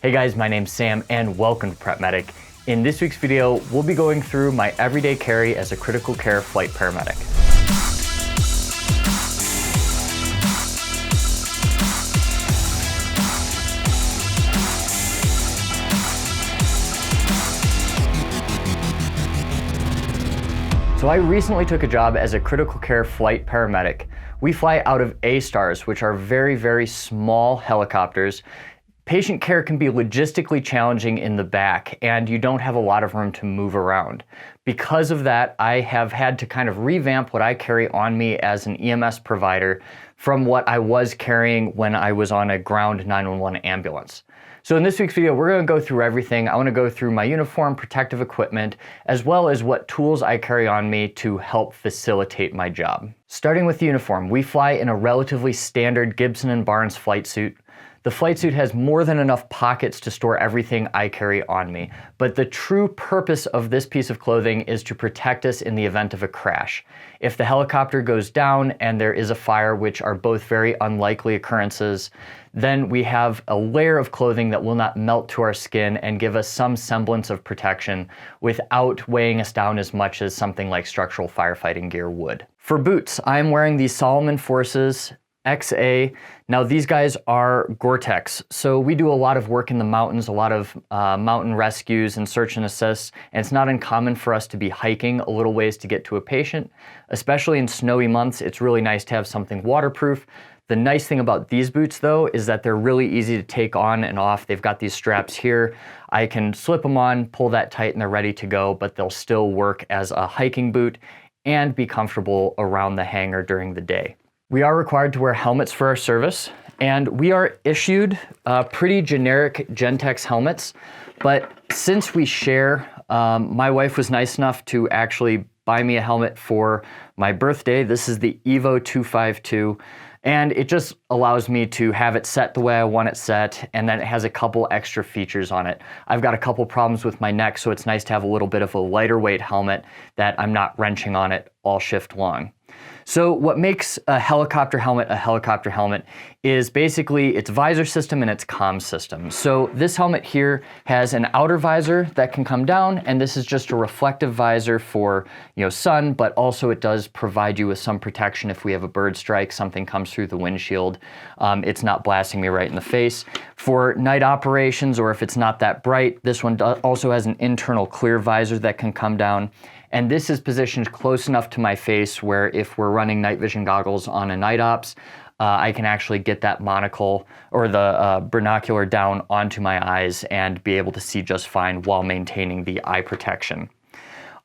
Hey guys, my name's Sam and welcome to Prep Medic. In this week's video, we'll be going through my everyday carry as a critical care flight paramedic. So I recently took a job as a critical care flight paramedic. We fly out of A-Stars, which are very, very small helicopters. Patient care can be logistically challenging in the back, and you don't have a lot of room to move around. Because of that, I have had to kind of revamp what I carry on me as an EMS provider from what I was carrying when I was on a ground 911 ambulance. So in this week's video, we're going to go through everything. I want to go through my uniform, protective equipment, as well as what tools I carry on me to help facilitate my job. Starting with the uniform, we fly in a relatively standard Gibson & Barnes flight suit. The flight suit has more than enough pockets to store everything I carry on me, but the true purpose of this piece of clothing is to protect us in the event of a crash. If the helicopter goes down and there is a fire, which are both very unlikely occurrences, then we have a layer of clothing that will not melt to our skin and give us some semblance of protection without weighing us down as much as something like structural firefighting gear would. For boots, I'm wearing the Salomon Forces XA. Now these guys are Gore-Tex, so we do a lot of work in the mountains, a lot of mountain rescues and search and assist, and it's not uncommon for us to be hiking a little ways to get to a patient. Especially in snowy months, it's really nice to have something waterproof. The nice thing about these boots though is that they're really easy to take on and off. They've got these straps here. I can slip them on, pull that tight, and they're ready to go, but they'll still work as a hiking boot and be comfortable around the hangar during the day. We are required to wear helmets for our service, and we are issued pretty generic Gentex helmets, but since we share, my wife was nice enough to actually buy me a helmet for my birthday. This is the Evo 252, and it just allows me to have it set the way I want it set, and then it has a couple extra features on it. I've got a couple problems with my neck, so it's nice to have a little bit of a lighter weight helmet that I'm not wrenching on it all shift long. So what makes a helicopter helmet is basically its visor system and its comm system. So this helmet here has an outer visor that can come down, and this is just a reflective visor for, sun, but also it does provide you with some protection if we have a bird strike, something comes through the windshield. It's not blasting me right in the face. For night operations, or if it's not that bright, this one also has an internal clear visor that can come down. And this is positioned close enough to my face where if we're running night vision goggles on a night ops, I can actually get that monocle or the binocular down onto my eyes and be able to see just fine while maintaining the eye protection.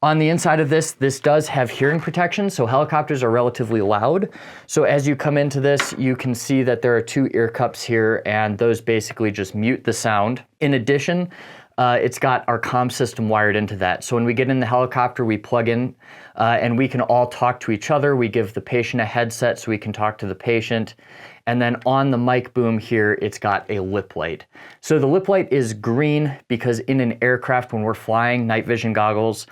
On the inside of this does have hearing protection, so helicopters are relatively loud. So as you come into this, you can see that there are two ear cups here, and those basically just mute the sound. In addition, it's got our comm system wired into that. So when we get in the helicopter, we plug in and we can all talk to each other. We give the patient a headset so we can talk to the patient. And then on the mic boom here, it's got a lip light. So the lip light is green because in an aircraft when we're flying night vision goggles,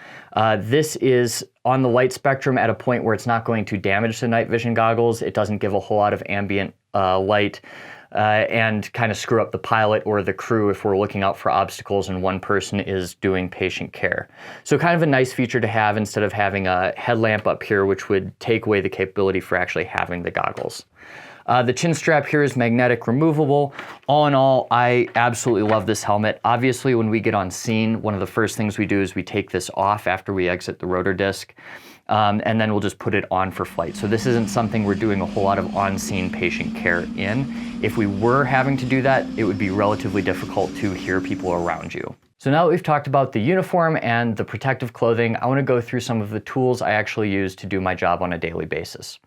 this is on the light spectrum at a point where it's not going to damage the night vision goggles. It doesn't give a whole lot of ambient light. And kind of screw up the pilot or the crew if we're looking out for obstacles and one person is doing patient care. So kind of a nice feature to have instead of having a headlamp up here, which would take away the capability for actually having the goggles. The chin strap here is magnetic removable. All in all, I absolutely love this helmet. Obviously, when we get on scene, one of the first things we do is we take this off after we exit the rotor disc. And then we'll just put it on for flight. So this isn't something we're doing a whole lot of on-scene patient care in. If we were having to do that, it would be relatively difficult to hear people around you. So now that we've talked about the uniform and the protective clothing, I want to go through some of the tools I actually use to do my job on a daily basis.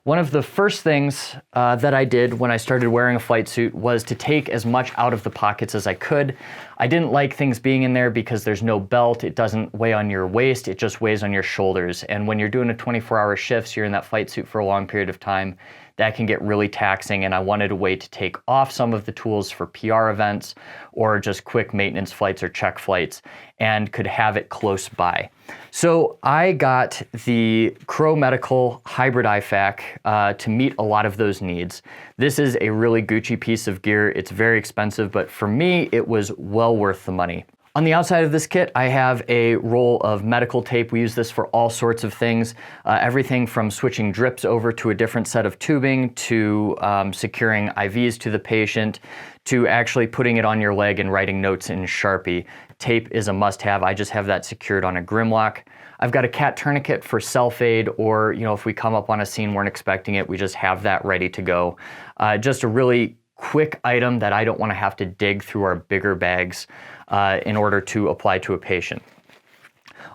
One of the first things that I did when I started wearing a flight suit was to take as much out of the pockets as I could. I didn't like things being in there because there's no belt, it doesn't weigh on your waist, it just weighs on your shoulders. And when you're doing a 24-hour shift, so you're in that flight suit for a long period of time, that can get really taxing, and I wanted a way to take off some of the tools for PR events or just quick maintenance flights or check flights, and could have it close by. So I got the Crow Medical Hybrid IFAK to meet a lot of those needs. This is a really Gucci piece of gear. It's very expensive, but for me, it was well worth the money. On the outside of this kit, I have a roll of medical tape. We use this for all sorts of things, everything from switching drips over to a different set of tubing, to securing IVs to the patient, to actually putting it on your leg and writing notes in Sharpie. Tape is a must-have. I just have that secured on a Grimlock. I've got a cat tourniquet for self-aid, or if we come up on a scene weren't expecting it, we just have that ready to go. Just a really quick item that I don't want to have to dig through our bigger bags in order to apply to a patient.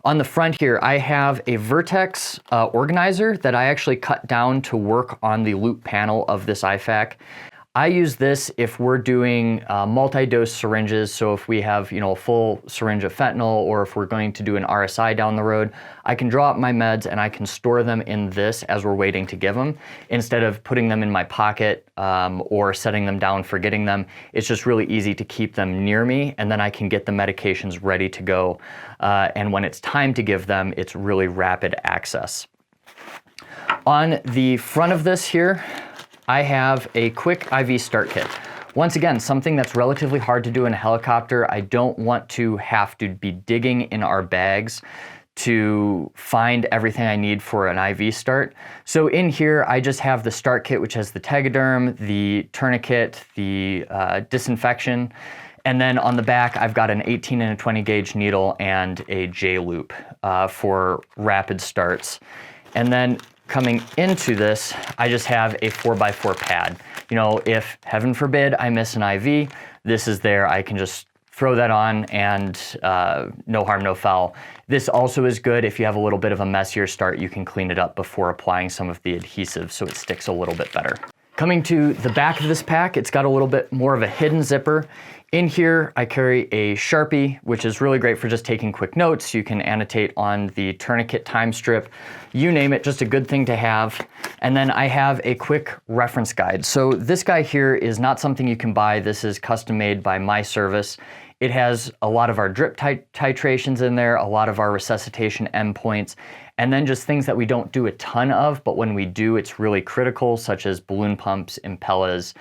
On the front here, I have a Vertex organizer that I actually cut down to work on the loop panel of this IFAK. I use this if we're doing multi-dose syringes, so if we have a full syringe of fentanyl, or if we're going to do an RSI down the road, I can draw up my meds and I can store them in this as we're waiting to give them, instead of putting them in my pocket or setting them down, forgetting them. It's just really easy to keep them near me, and then I can get the medications ready to go. And when it's time to give them, it's really rapid access. On the front of this here, I have a quick IV start kit. Once again, something that's relatively hard to do in a helicopter. I don't want to have to be digging in our bags to find everything I need for an IV start. So in here, I just have the start kit, which has the Tegaderm, the tourniquet, the disinfection, and then on the back, I've got an 18 and a 20 gauge needle and a J-loop for rapid starts. And then coming into this, I just have a 4x4 pad. If heaven forbid I miss an IV, this is there. I can just throw that on and no harm, no foul. This also is good if you have a little bit of a messier start. You can clean it up before applying some of the adhesive so it sticks a little bit better. Coming to the back of this pack, it's got a little bit more of a hidden zipper. In here, I carry a Sharpie, which is really great for just taking quick notes. You can annotate on the tourniquet time strip, you name it, just a good thing to have. And then I have a quick reference guide. So this guy here is not something you can buy. This is custom made by my service. It has a lot of our drip titrations in there, a lot of our resuscitation endpoints, and then just things that we don't do a ton of, but when we do, it's really critical, such as balloon pumps, Impellas,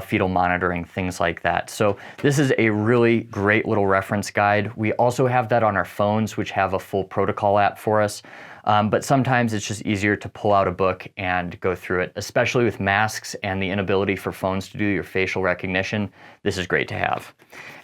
fetal monitoring, things like that. So this is a really great little reference guide. We also have that on our phones, which have a full protocol app for us. But sometimes it's just easier to pull out a book and go through it, especially with masks and the inability for phones to do your facial recognition. This is great to have.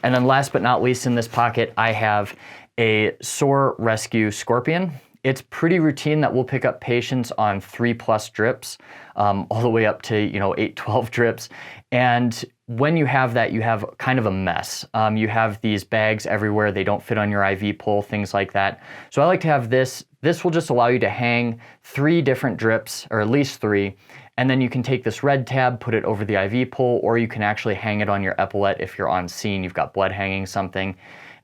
And then last but not least in this pocket, I have a SOAR Rescue Scorpion. It's pretty routine that we'll pick up patients on 3+ drips, all the way up to 8, 12 drips. And when you have that, you have kind of a mess. You have these bags everywhere. They don't fit on your IV pole, things like that. So I like to have this. This will just allow you to hang 3 different drips, or at least 3. And then you can take this red tab, put it over the IV pole, or you can actually hang it on your epaulette if you're on scene, you've got blood hanging something.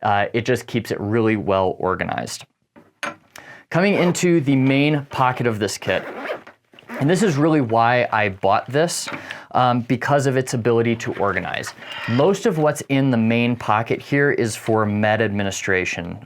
It just keeps it really well organized. Coming into the main pocket of this kit, and this is really why I bought this, because of its ability to organize. Most of what's in the main pocket here is for med administration.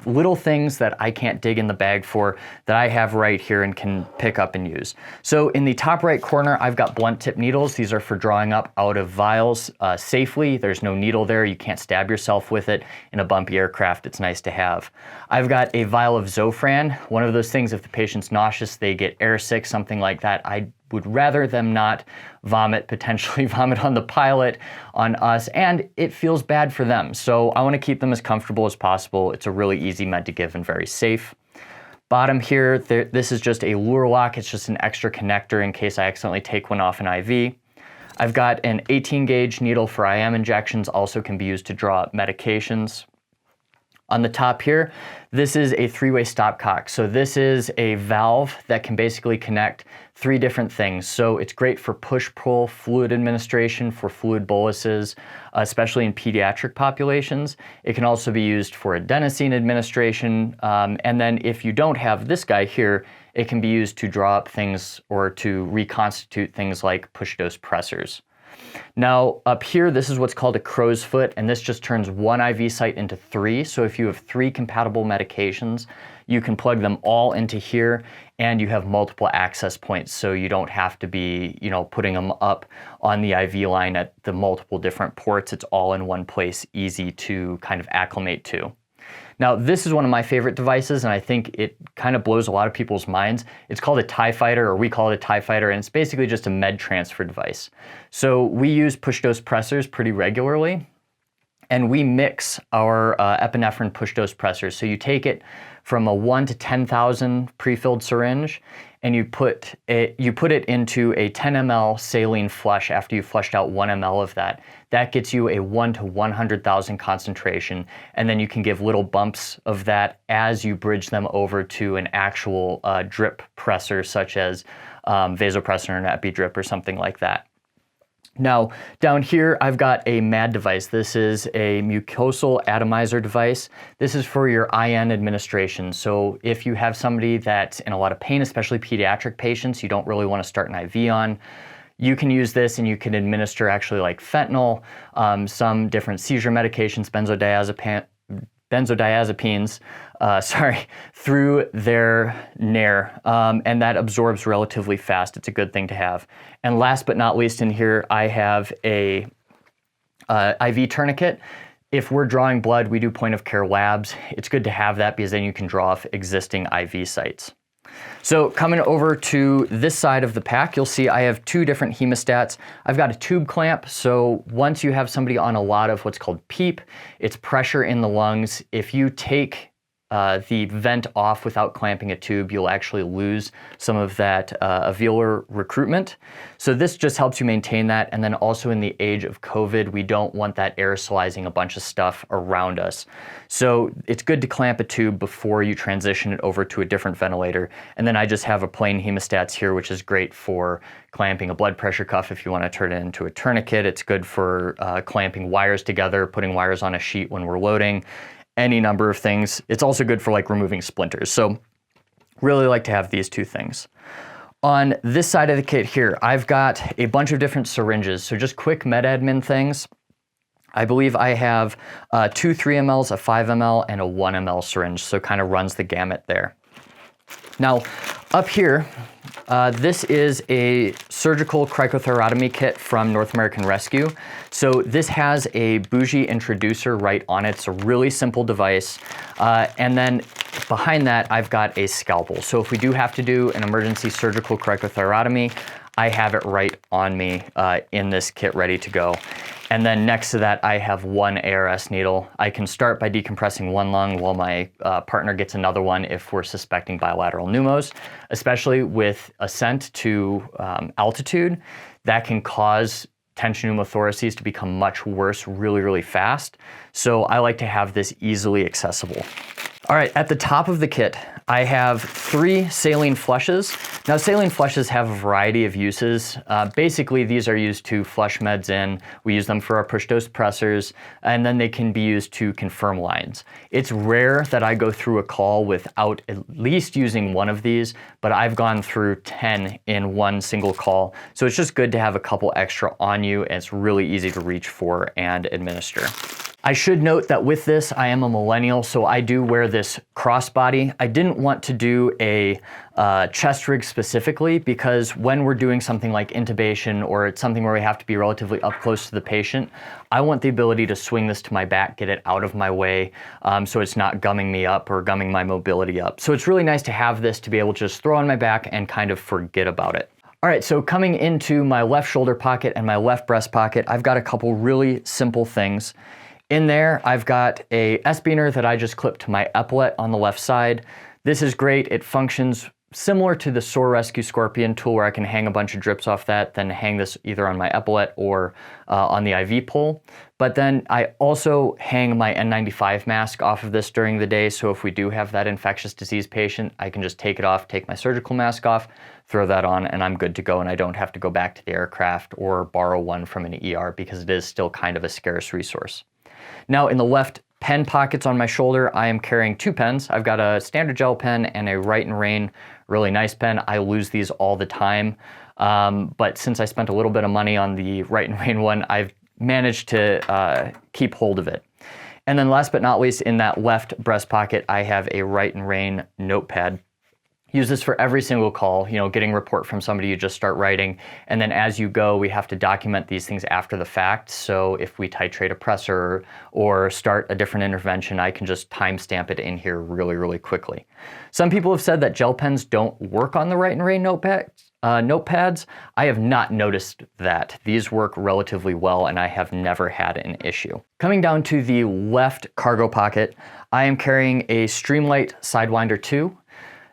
Little things that I can't dig in the bag for that I have right here and can pick up and use. So in the top right corner, I've got blunt tip needles. These are for drawing up out of vials safely. There's no needle there. You can't stab yourself with it. In a bumpy aircraft, it's nice to have. I've got a vial of Zofran, one of those things if the patient's nauseous, they get airsick, something like that. I would rather them not vomit, potentially vomit on the pilot, on us, and it feels bad for them. So I want to keep them as comfortable as possible. It's a really easy med to give and very safe. Bottom here, this is just a lure lock. It's just an extra connector in case I accidentally take one off an IV. I've got an 18 gauge needle for IM injections, also can be used to draw up medications. On the top here, this is a 3-way stopcock. So this is a valve that can basically connect 3 different things. So it's great for push-pull fluid administration, for fluid boluses, especially in pediatric populations. It can also be used for adenosine administration. And then if you don't have this guy here, it can be used to draw up things or to reconstitute things like push-dose pressors. Now up here, this is what's called a crow's foot, and this just turns 1 IV site into 3. So if you have 3 compatible medications, you can plug them all into here and you have multiple access points. So you don't have to be, putting them up on the IV line at the multiple different ports. It's all in one place, easy to kind of acclimate to. Now, this is one of my favorite devices, and I think it kind of blows a lot of people's minds. It's called a TIE Fighter, or we call it a TIE Fighter, and it's basically just a med transfer device. So we use push-dose pressors pretty regularly, and we mix our epinephrine push-dose pressors. So you take it from a 1 to 10,000 pre-filled syringe, and you put it into a 10 ml saline flush after you've flushed out 1 ml of that. That gets you a 1 to 100,000 concentration, and then you can give little bumps of that as you bridge them over to an actual drip pressor, such as vasopressin or an epi-drip or something like that. Now, down here, I've got a MAD device. This is a mucosal atomizer device. This is for your IN administration. So if you have somebody that's in a lot of pain, especially pediatric patients, you don't really want to start an IV on, you can use this and you can administer actually like fentanyl, some different seizure medications, benzodiazepines, through their nair, and that absorbs relatively fast. It's a good thing to have. And last but not least in here, I have a IV tourniquet. If we're drawing blood, we do point of care labs. It's good to have that because then you can draw off existing IV sites. So coming over to this side of the pack, you'll see I have 2 different hemostats. I've got a tube clamp, so once you have somebody on a lot of what's called PEEP, it's pressure in the lungs. If you take the vent off without clamping a tube, you'll actually lose some of that alveolar recruitment. So this just helps you maintain that. And then also in the age of COVID, we don't want that aerosolizing a bunch of stuff around us. So it's good to clamp a tube before you transition it over to a different ventilator. And then I just have a plain hemostats here, which is great for clamping a blood pressure cuff if you want to turn it into a tourniquet. It's good for clamping wires together, putting wires on a sheet when we're loading, any number of things. It's also good for like removing splinters. So really like to have these 2 things. On this side of the kit here, I've got a bunch of different syringes. So just quick med admin things. I believe I have 2 3 mLs, a 5 ml, and a 1 ml syringe. So kind of runs the gamut there. Now up here, this is a surgical cricothyrotomy kit from North American Rescue. So this has a bougie introducer right on it. It's a really simple device. And then behind that, I've got a scalpel. So if we do have to do an emergency surgical cricothyrotomy, I have it right on me in this kit ready to go. And then next to that, I have 1 ARS needle. I can start by decompressing 1 lung while my partner gets another one if we're suspecting bilateral pneumos, especially with ascent to altitude. That can cause tension pneumothoraces to become much worse really, really fast. So I like to have this easily accessible. All right, at the top of the kit, I have 3 saline flushes. Now, saline flushes have a variety of uses. Basically, these are used to flush meds in. We use them for our push-dose pressors, and then they can be used to confirm lines. It's rare that I go through a call without at least using one of these, but I've gone through 10 in one single call. So it's just good to have a couple extra on you, and it's really easy to reach for and administer. I should note that with this, I am a millennial, so I do wear this crossbody. I didn't want to do a chest rig specifically because when we're doing something like intubation or it's something where we have to be relatively up close to the patient, I want the ability to swing this to my back, get it out of my way, so it's not gumming me up or gumming my mobility up. So it's really nice to have this to be able to just throw on my back and kind of forget about it. All right, so coming into my left shoulder pocket and my left breast pocket, I've got a couple really simple things. In there, I've got a S-beaner that I just clipped to my epaulet on the left side. This is great. It functions similar to the Sore Rescue Scorpion tool where I can hang a bunch of drips off that, then hang this either on my epaulette or on the IV pole. But then I also hang my N95 mask off of this during the day, so if we do have that infectious disease patient, I can just take it off, take my surgical mask off, throw that on, and I'm good to go, and I don't have to go back to the aircraft or borrow one from an ER because it is still kind of a scarce resource. Now in the left pen pockets on my shoulder, I am carrying 2 pens. I've got a standard gel pen and a Write and Rain really nice pen. I lose these all the time, but since I spent a little bit of money on the Write and Rain one, I've managed to keep hold of it. And then last but not least, in that left breast pocket, I have a Write and Rain notepad. Use this for every single call, you know, getting a report from somebody, you just start writing. And then as you go, we have to document these things after the fact. So if we titrate a pressor or start a different intervention, I can just timestamp it in here really, really quickly. Some people have said that gel pens don't work on the Write and Rain notepads. I have not noticed that. These work relatively well and I have never had an issue. Coming down to the left cargo pocket, I am carrying a Streamlight Sidewinder 2.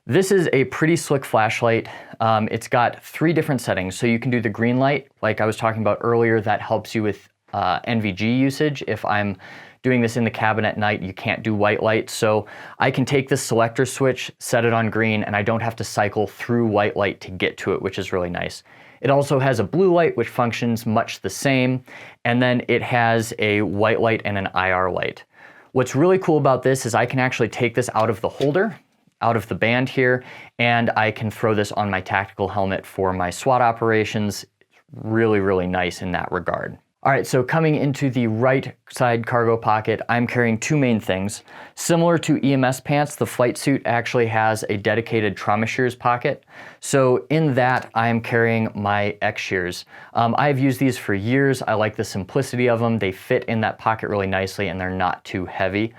This is a pretty slick flashlight. It's got 3 different settings. So you can do the green light, like I was talking about earlier, that helps you with NVG usage. If I'm doing this in the cabin at night, you can't do white light. So I can take this selector switch, set it on green, and I don't have to cycle through white light to get to it, which is really nice. It also has a blue light, which functions much the same. And then it has a white light and an IR light. What's really cool about this is I can actually take this out of the holder, out of the band here, and I can throw this on my tactical helmet for my SWAT operations. Really, really nice in that regard. All right, so coming into the right side cargo pocket, I'm carrying 2 main things. Similar to EMS pants, the flight suit actually has a dedicated trauma shears pocket. So in that, I'm carrying my X shears. I've used these for years. I like the simplicity of them. They fit in that pocket really nicely and they're not too heavy.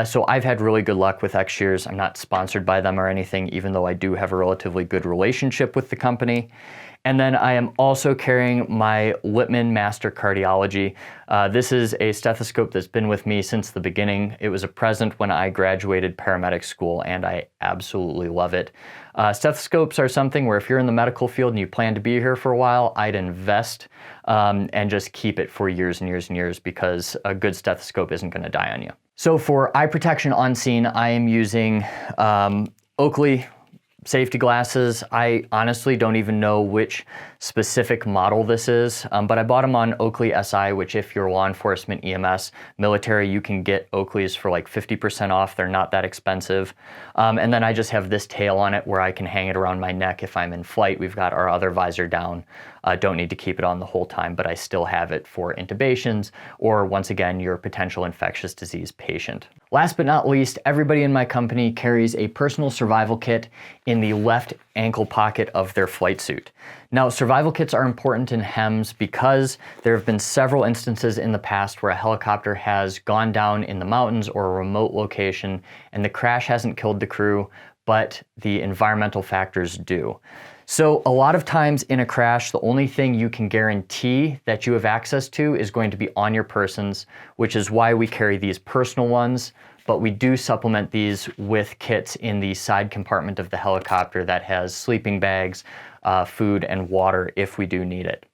So I've had really good luck with X shears. I'm not sponsored by them or anything, even though I do have a relatively good relationship with the company. And then I am also carrying my Littman Master Cardiology. This is a stethoscope that's been with me since the beginning. It was a present when I graduated paramedic school and I absolutely love it. Stethoscopes are something where if you're in the medical field and you plan to be here for a while, I'd invest and just keep it for years and years and years because a good stethoscope isn't going to die on you. So for eye protection on scene, I am using Oakley safety glasses. I honestly don't even know which specific model this is, but I bought them on Oakley SI, which if you're law enforcement, EMS, military, you can get Oakleys for like 50% off. They're not that expensive. And then I just have this tail on it where I can hang it around my neck if I'm in flight. We've got our other visor down. Don't need to keep it on the whole time, but I still have it for intubations or once again, your potential infectious disease patient. Last but not least, everybody in my company carries a personal survival kit in the left ankle pocket of their flight suit. Now, survival kits are important in HEMS because there have been several instances in the past where a helicopter has gone down in the mountains or a remote location and the crash hasn't killed the crew, but the environmental factors do. So a lot of times in a crash, the only thing you can guarantee that you have access to is going to be on your persons, which is why we carry these personal ones, but we do supplement these with kits in the side compartment of the helicopter that has sleeping bags, food, and water if we do need it.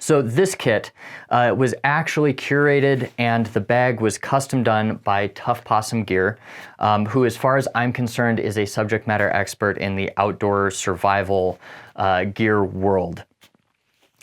So this kit was actually curated and the bag was custom done by Tough Possum Gear, who as far as I'm concerned is a subject matter expert in the outdoor survival gear world.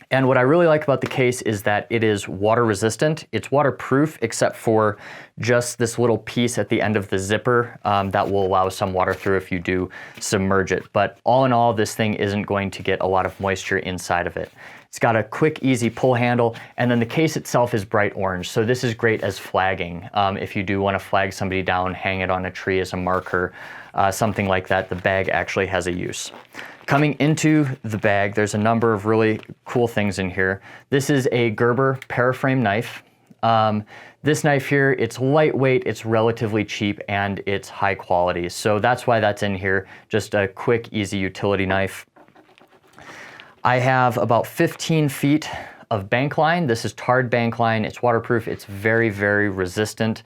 And what I really like about the case is that it is water resistant. It's waterproof except for just this little piece at the end of the zipper that will allow some water through if you do submerge it. But all in all, this thing isn't going to get a lot of moisture inside of it. It's got a quick, easy pull handle, and then the case itself is bright orange. So this is great as flagging. If you do want to flag somebody down, hang it on a tree as a marker, something like that, the bag actually has a use. Coming into the bag, there's a number of really cool things in here. This is a Gerber paraframe knife. This knife here, it's lightweight, it's relatively cheap, and it's high quality. So that's why that's in here. Just a quick, easy utility knife. I have about 15 feet of bank line. This is tarred bank line. It's waterproof. It's very, very resistant,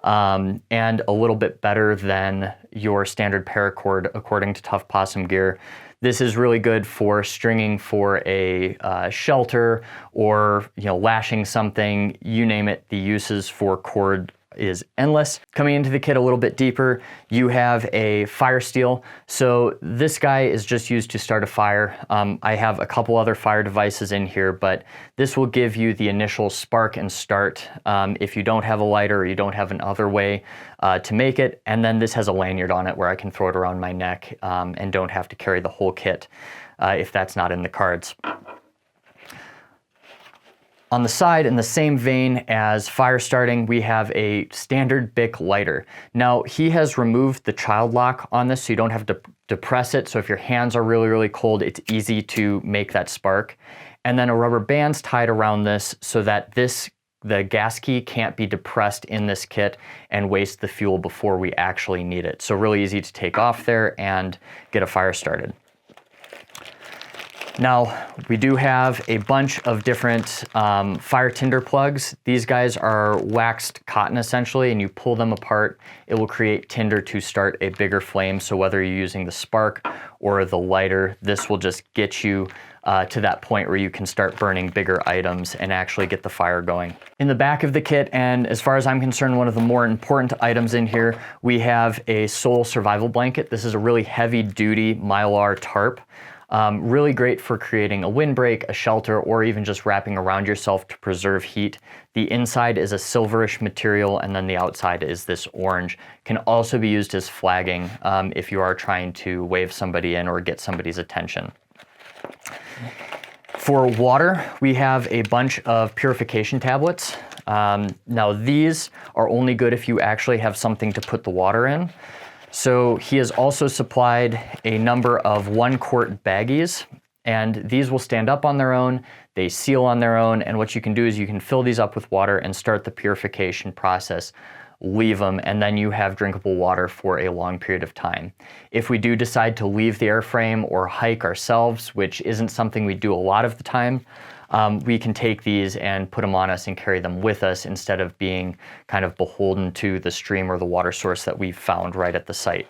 and a little bit better than your standard paracord according to Tough Possum Gear. This is really good for stringing for a shelter, or lashing something, you name it. The uses for cord is endless. Coming into the kit a little bit deeper, you have a fire steel. So this guy is just used to start a fire. I have a couple other fire devices in here, but this will give you the initial spark and start if you don't have a lighter or you don't have another way to make it. And then this has a lanyard on it where I can throw it around my neck and don't have to carry the whole kit if that's not in the cards. On the side, in the same vein as fire starting, we have a standard Bic lighter. Now, he has removed the child lock on this, so you don't have to depress it. So if your hands are really, really cold, it's easy to make that spark. And then a rubber band's tied around this so that the gas key can't be depressed in this kit and waste the fuel before we actually need it. So really easy to take off there and get a fire started. Now, we do have a bunch of different fire tinder plugs. These guys are waxed cotton essentially, and you pull them apart, it will create tinder to start a bigger flame. So whether you're using the spark or the lighter, this will just get you to that point where you can start burning bigger items and actually get the fire going. In the back of the kit, and as far as I'm concerned, one of the more important items in here, we have a Soul survival blanket. This is a really heavy duty Mylar tarp. Really great for creating a windbreak, a shelter, or even just wrapping around yourself to preserve heat. The inside is a silverish material, and then the outside is this orange. Can also be used as flagging if you are trying to wave somebody in or get somebody's attention. For water, we have a bunch of purification tablets. Now these are only good if you actually have something to put the water in. So he has also supplied a number of 1 quart baggies, and these will stand up on their own, they seal on their own, and what you can do is you can fill these up with water and start the purification process, leave them, and then you have drinkable water for a long period of time. If we do decide to leave the airframe or hike ourselves, which isn't something we do a lot of the time, we can take these and put them on us and carry them with us instead of being kind of beholden to the stream or the water source that we've found right at the site.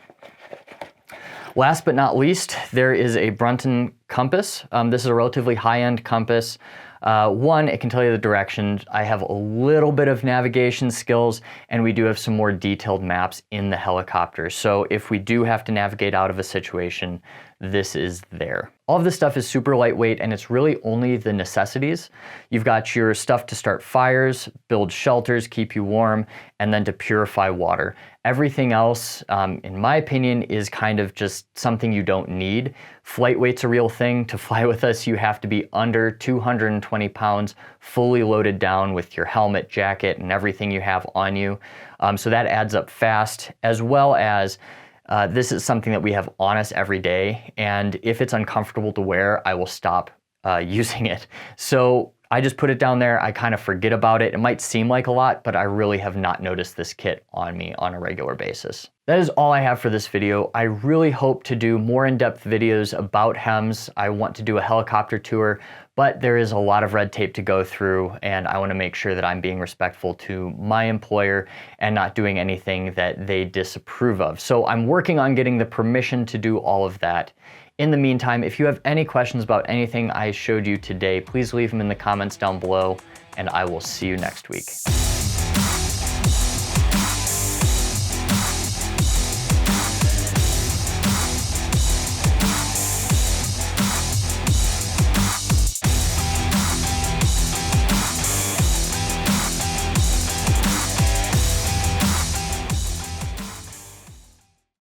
Last but not least, there is a Brunton compass. This is a relatively high-end compass. One, it can tell you the direction. I have a little bit of navigation skills, and we do have some more detailed maps in the helicopter. So if we do have to navigate out of a situation, this is there. All of this stuff is super lightweight, and it's really only the necessities. You've got your stuff to start fires, build shelters, keep you warm, and then to purify water. Everything else, in my opinion, is kind of just something you don't need. Flight weight's a real thing. To fly with us, you have to be under 220 pounds, fully loaded down with your helmet, jacket, and everything you have on you. So that adds up fast, as well as this is something that we have on us every day, and if it's uncomfortable to wear, I will stop using it. So I just put it down there, I kind of forget about it. It might seem like a lot, but I really have not noticed this kit on me on a regular basis. That is all I have for this video. I really hope to do more in-depth videos about HEMS. I want to do a helicopter tour, but there is a lot of red tape to go through, and I want to make sure that I'm being respectful to my employer and not doing anything that they disapprove of. So I'm working on getting the permission to do all of that. In the meantime, if you have any questions about anything I showed you today, please leave them in the comments down below, and I will see you next week.